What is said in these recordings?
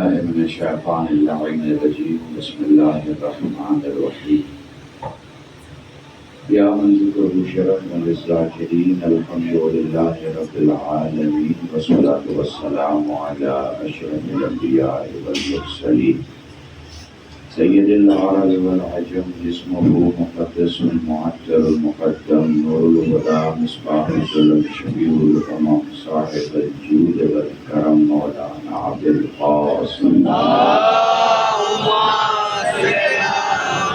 بالله من الشيطان اللعين الرجيم بسم الله الرحمن الرحيم يا من ذكره شرف للذاكرين الحمد لله رب العالمين والصلاة والسلام على أشرف الأنبياء والمرسلين سيد العرب والعجم اسمه مقدس معطر المقدم نور الهدى مصباح الظلم شفيع الأمم صاحب الجود والكرم مولانا عبد القاسم اللهم صل على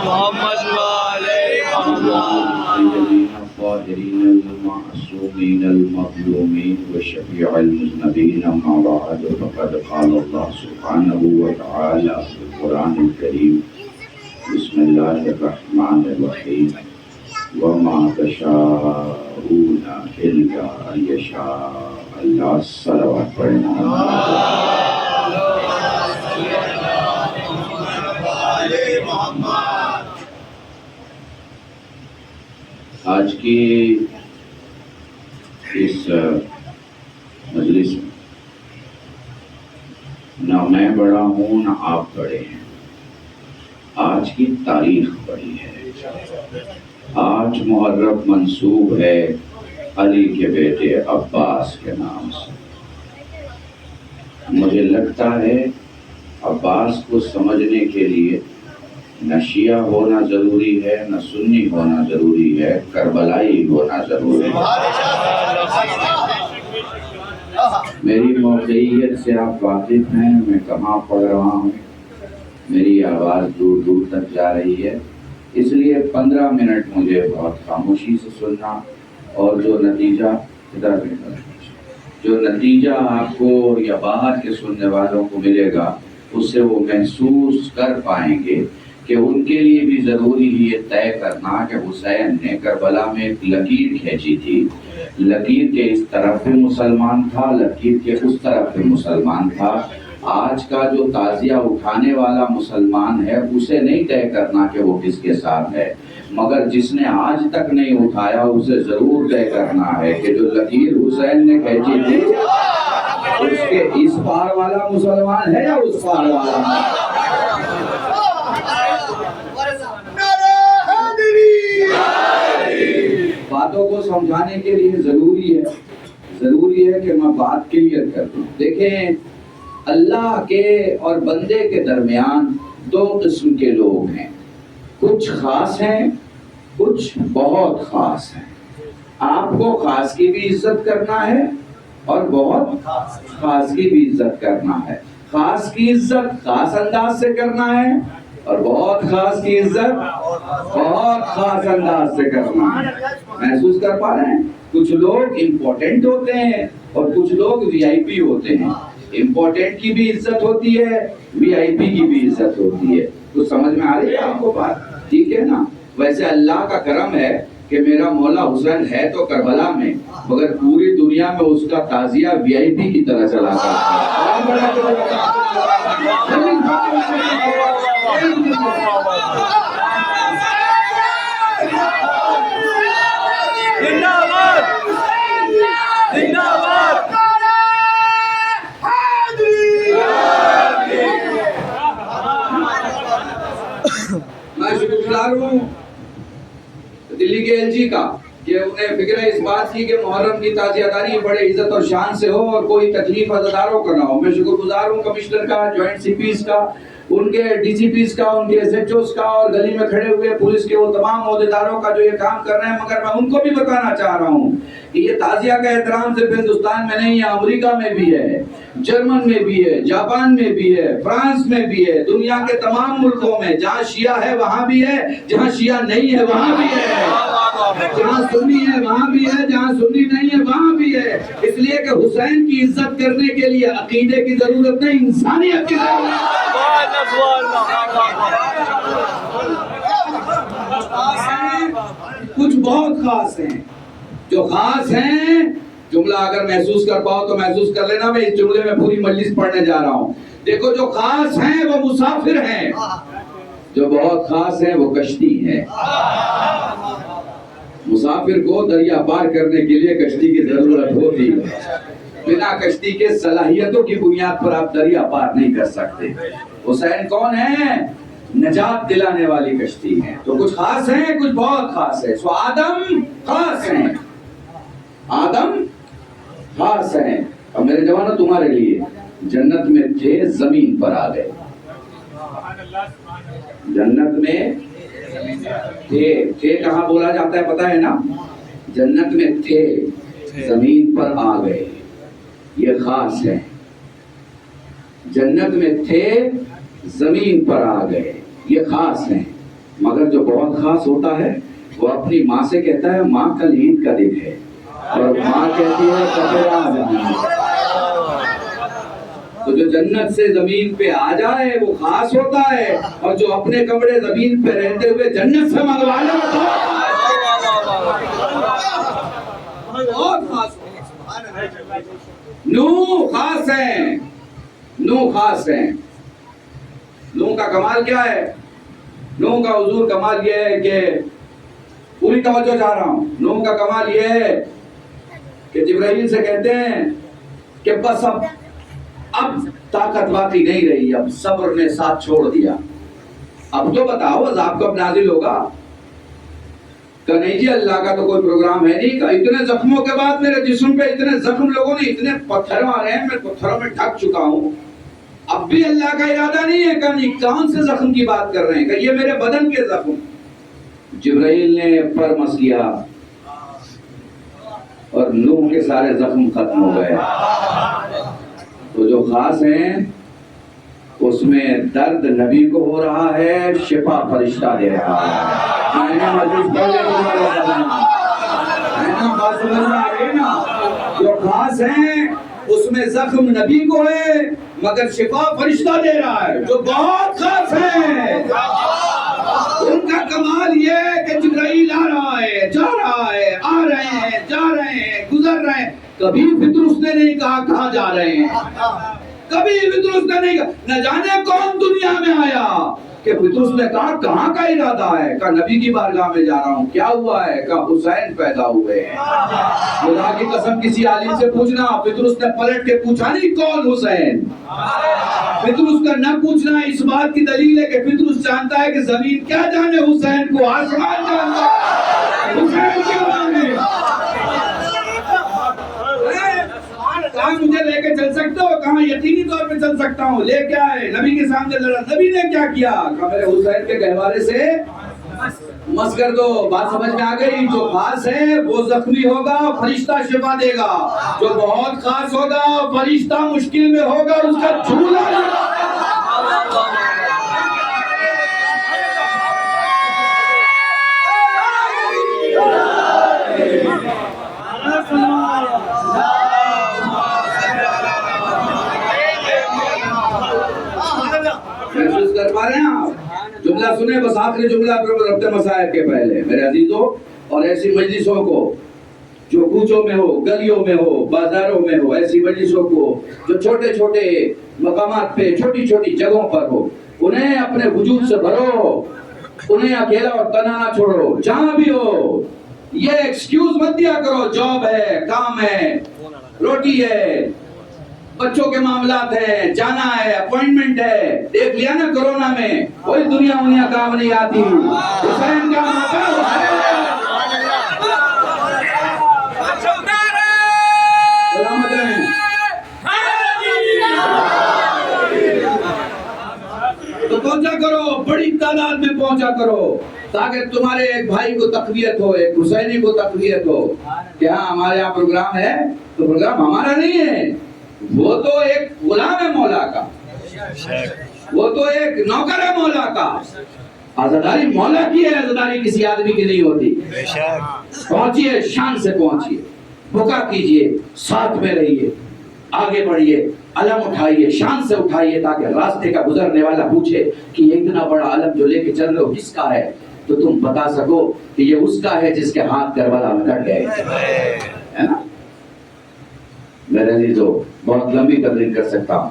محمد وعلى الطيبين الطاهرين المعصومين المظلومين وشفيع المذنبين أما بعد فقد قال الله سبحانه وتعالى في القرآن الكريم بسم الله الرحمن الرحيم وما تشاءون إلا أن يشاء الله صلوات پڑھنا آج کی اس مجلس میں نہ میں بڑا ہوں نہ آپ بڑے ہیں. آج کی تاریخ بڑی ہے. آج محرم منسوب ہے علی کے بیٹے عباس کے نام سے. مجھے لگتا ہے عباس کو سمجھنے کے لیے نہ شیعہ ہونا ضروری ہے نہ سنی ہونا ضروری ہے، کربلائی ہونا ضروری ہے. میری موقعیت سے آپ واقف ہیں، میں کہاں پڑھ رہا ہوں، میری آواز دور دور تک جا رہی ہے، اس لیے 15 منٹ مجھے بہت خاموشی سے سننا، اور جو نتیجہ آپ کو یا باہر کے سننے والوں کو ملے گا اس سے وہ محسوس کر پائیں گے کہ ان کے لیے بھی ضروری یہ طے کرنا کہ حسین نے کربلا میں ایک لکیر کھینچی تھی. لکیر کے اس طرف بھی مسلمان تھا، لکیر کے اس طرف بھی مسلمان تھا. آج کا جو تعزیہ اٹھانے والا مسلمان ہے اسے نہیں طے کرنا کہ وہ کس کے ساتھ ہے، مگر جس نے آج تک نہیں اٹھایا اسے ضرور طے کرنا ہے کہ جو لکیر حسین نے کھینچی تھی اس کے اس پار والا مسلمان ہے یا اس پار والا. باتوں کو سمجھانے کے لیے ضروری ہے کہ میں بات کلیئر کر دوں. دیکھیں، اللہ کے اور بندے کے درمیان دو قسم کے لوگ ہیں، کچھ خاص ہیں، کچھ بہت خاص ہیں. آپ کو خاص کی بھی عزت کرنا ہے اور بہت خاص کی بھی عزت کرنا ہے. خاص کی عزت خاص انداز سے کرنا ہے اور بہت خاص کی عزت بہت خاص انداز سے کرنا ہے. محسوس کر پا رہے ہیں؟ کچھ لوگ امپورٹنٹ ہوتے ہیں اور کچھ لوگ وی آئی پی ہوتے ہیں. امپورٹنٹ کی بھی عزت ہوتی ہے، وی آئی پی کی بھی عزت ہوتی ہے. تو سمجھ میں آ رہی ہے آپ کو بات؟ ٹھیک ہے نا. ویسے اللہ کا کرم ہے کہ میرا مولا حسین ہے تو کربلا میں، مگر پوری دنیا میں اس کا تعزیہ وی آئی پی کی طرح چلا تھا. میں شکرگزار ہوں دلی کے ایل جی کا کہ انہیں فکر اس بات کی کہ محرم کی تعزیہ داری بڑے عزت اور شان سے ہو اور کوئی تکلیف عزاداروں کا نہ ہو. میں شکرگزار ہوں کمشنر کا، جوائنٹ سی پیز کا، ان کے ڈی سی پیز کا، ان کے ایس ایچ اوز کا، اور گلی میں کھڑے ہوئے پولیس کے وہ تمام عہدیداروں کا جو یہ کام کر رہے ہیں. مگر میں ان کو بھی بتانا چاہ رہا ہوں کہ یہ تعزیہ کا احترام صرف ہندوستان میں نہیں ہے، امریکہ میں بھی ہے، جرمن میں بھی ہے، جاپان میں بھی ہے، فرانس میں بھی ہے، دنیا کے تمام ملکوں میں. جہاں شیعہ ہے وہاں بھی ہے، جہاں شیعہ نہیں ہے وہاں بھی ہے، جہاں سنی ہے وہاں بھی ہے، جہاں سنی نہیں ہے وہاں بھی ہے. اس لیے کہ حسین کی عزت کرنے کے لیے عقیدے کی ضرورت نہیں، انسانیت کی ضرورت ہے. کچھ بہت خاص ہیں. جو خاص ہیں، جملہ اگر محسوس کر پاؤ تو محسوس کر لینا. میں اس جملے میں پوری مجلس پڑھنے جا رہا ہوں. دیکھو، جو خاص ہیں وہ مسافر ہیں، جو بہت خاص ہیں وہ کشتی ہیں. مسافر کو دریا پار کرنے کے لیے کشتی کی ضرورت ہوتی ہے. بنا کشتی کے صلاحیتوں کی بنیاد پر آپ دریا پار نہیں کر سکتے. حسین کون ہے؟ نجات دلانے والی کشتی ہے. تو کچھ خاص ہیں، کچھ بہت خاص ہے. سو آدم خاص ہیں، آدم خاص ہیں. اب میرے جوانوں تمہارے لیے، جنت میں تھے زمین پر آ گئے. جنت میں تھے کہاں بولا جاتا ہے پتہ ہے نا؟ جنت میں تھے زمین پر آ گئے. یہ خاص ہے. جنت میں تھے زمین پر آ گئے، یہ خاص ہے. مگر جو بہت خاص ہوتا ہے وہ اپنی ماں سے کہتا ہے ماں کل عید کا دن ہے، اور ماں کہتی ہے کپڑے آ جانا. تو جو جنت سے زمین پہ آ جائے وہ خاص ہوتا ہے، اور جو اپنے کپڑے زمین پہ رہتے ہوئے جنت سے منگوا لے بہت خاص. نوح خاص ہیں، نوح خاص ہیں. نوح کا کمال کیا ہے؟ نوح کا حضور کمال یہ ہے کہ پوری توجہ چاہ رہا ہوں. نوح کا کمال یہ ہے کہ جبرائیل سے کہتے ہیں کہ بس اب طاقت باقی نہیں رہی، اب صبر نے ساتھ چھوڑ دیا، اب تو بتاؤ عذاب کب نازل ہوگا؟ کہ نہیں جی اللہ کا تو کوئی پروگرام ہے نہیں. کہ اتنے زخموں کے بعد میرے جسم پہ اتنے زخم، لوگوں نے اتنے پتھر مارے ہیں، میں پتھروں میں ڈھک چکا ہوں، اب بھی اللہ کا ارادہ نہیں ہے. کہ نہیں، کون سے زخم کی بات کر رہے ہیں؟ کہ یہ میرے بدن کے زخم. جبرائیل نے پر مس لیا اور نوح کے سارے زخم ختم ہو گئے. تو جو خاص ہیں اس میں درد نبی کو ہو رہا ہے، شفا فرشتہ دے رہا ہے. جو خاص ہیں اس میں زخم نبی کو ہے مگر شفا فرشتہ دے رہا ہے. جو بہت خاص ہیں ان کا کمال یہ ہے کہ جبرائیل آ رہا ہے، جا رہا ہے، آ رہے ہیں، جا رہے ہیں، گزر رہے ہیں. کبھی فطرس نے نہیں کہا کہاں جا رہے ہیں، کبھی فطرس نے نہیں کہا. نہ جانے کون دنیا میں آیا کہ فطرس نے کہا کہاں کا ارادہ ہے؟ کہا نبی کی بارگاہ میں جا رہا ہوں. کیا ہوا ہے؟ کہا حسین پیدا ہوئے ہیں. خدا کی قسم کسی عالم سے پوچھنا، فطرس نے پلٹ کے پوچھا نہیں کون حسین. فطرس کا نہ پوچھنا اس بات کی دلیل ہے کہ فطرس جانتا ہے کہ زمین کیا جانے حسین کو، آسمان جانتا ہے حسین کیا جانے. کہاں مجھے لے کے چل سکتے ہو؟ کہاں یقینی طور پہ چل سکتا ہوں؟ لے کے آئے نبی کے سامنے لڑا. نبی نے کیا کیا؟ کہا میرے حسین کے گہوارے سے مس کر دو. بات سمجھ میں آ گئی؟ جو خاص ہے وہ زخمی ہوگا، فرشتہ شفا دے گا. جو بہت خاص ہوگا، فرشتہ مشکل میں ہوگا، اس کا جھولا محسوس کر پا رہے ہیں آپ؟ جملہ سنیں بس آخری جملہ ربط مسائل کے پہلے میرے عزیزوں. اور ایسی مجلسوں کو جو کوچوں میں ہو، گلیوں میں ہو، بازاروں میں ہو، ایسی مجلسوں کو جو چھوٹے چھوٹے مقامات پہ، چھوٹی چھوٹی جگہوں پر ہو، انہیں اپنے وجود سے بھرو، انہیں اکیلا اور تنہا نہ چھوڑو. جہاں بھی ہو یہ ایکسکیوز مت دیا کرو، جاب ہے، کام ہے، روٹی ہے، بچوں کے معاملات ہیں، جانا ہے، اپوائنٹمنٹ ہے. دیکھ لیا نا کرونا میں کوئی دنیا کام نہیں آتی. حسین کا موقع سلامت رہیں. تو پہنچا کرو، بڑی تعداد میں پہنچا کرو تاکہ تمہارے ایک بھائی کو تقویت ہو، ایک حسینی کو تقویت ہو کہ ہاں ہمارے یہاں پروگرام ہے تو پروگرام ہمارا نہیں ہے، وہ تو ایک غلام ہے مولا کا، وہ تو ایک نوکر ہے مولا کا. عزاداری مولا کی ہے، عزاداری کسی آدمی کی نہیں ہوتی. پہنچیے، شان سے پہنچیے، بکا کیجئے، ساتھ میں رہیے، آگے بڑھیے، علم اٹھائیے، شان سے اٹھائیے تاکہ راستے کا گزرنے والا پوچھے کہ یہ اتنا بڑا علم جو لے کے چل رہے ہو کس کا ہے، تو تم بتا سکو کہ یہ اس کا ہے جس کے ہاتھ کربلا میں کٹ گئے. ہے نا میرے عزیزو؟ بہت لمبی تقریر کر سکتا ہوں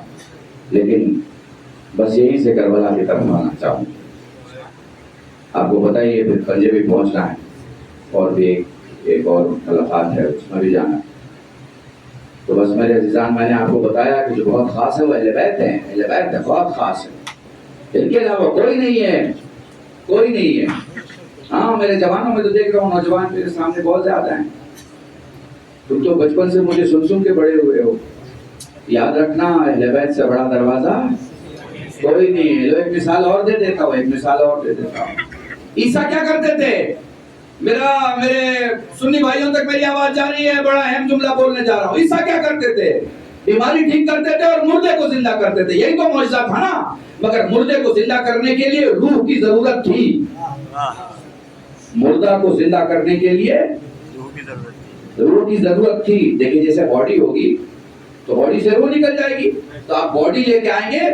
لیکن بس یہیں سے کربلا کی طرف آنا چاہوں. آپ کو پتہ ہی ہے پھر پنجے بھی پہنچنا ہے اور بھی ایک اور ملاقات ہے، اس میں بھی جانا ہے. تو بس میرے عزیزان، میں نے آپ کو بتایا کہ جو بہت خاص ہے وہ اہل بیت ہیں، اہل بیت ہے، بہت خاص ہے، ان کے علاوہ کوئی نہیں ہے، کوئی نہیں ہے۔ ہاں میرے جوانوں میں تو دیکھ رہا ہوں، نوجوان میرے سامنے بہت زیادہ ہیں، تم تو بچپن سے مجھے سن کے بڑے ہوئے ہو، یاد رکھنا اہل بیت سے بڑا دروازہ کوئی نہیں ہے۔ لو ایک مثال اور دے دیتا ہوں، عیسیٰ کیا کرتے تھے؟ میرے سنی بھائیوں تک میری آواز جا رہی ہے، بڑا اہم جملہ بولنے جا رہا ہوں۔ عیسیٰ کیا کرتے تھے؟ بیماری ٹھیک کرتے تھے اور مردے کو زندہ کرتے تھے، یہی تو معجزہ تھا نا۔ مگر مردے کو زندہ کرنے کے لیے روح کی ضرورت تھی، مردہ کو زندہ کرنے کے لیے روح کی ضرورت تھی۔ دیکھیں جیسے باڈی ہوگی تو باڈی سے روح نکل جائے گی، تو آپ باڈی لے کے آئیں گے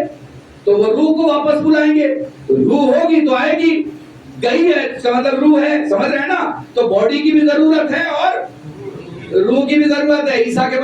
تو وہ روح کو واپس بلائیں گے، روح ہوگی تو آئے گی، گئی ہے اس کا مطلب روح ہے، سمجھ رہے ہیں نا؟ تو باڈی کی بھی ضرورت ہے اور روح کی بھی ضرورت ہے۔ عیسیٰ کے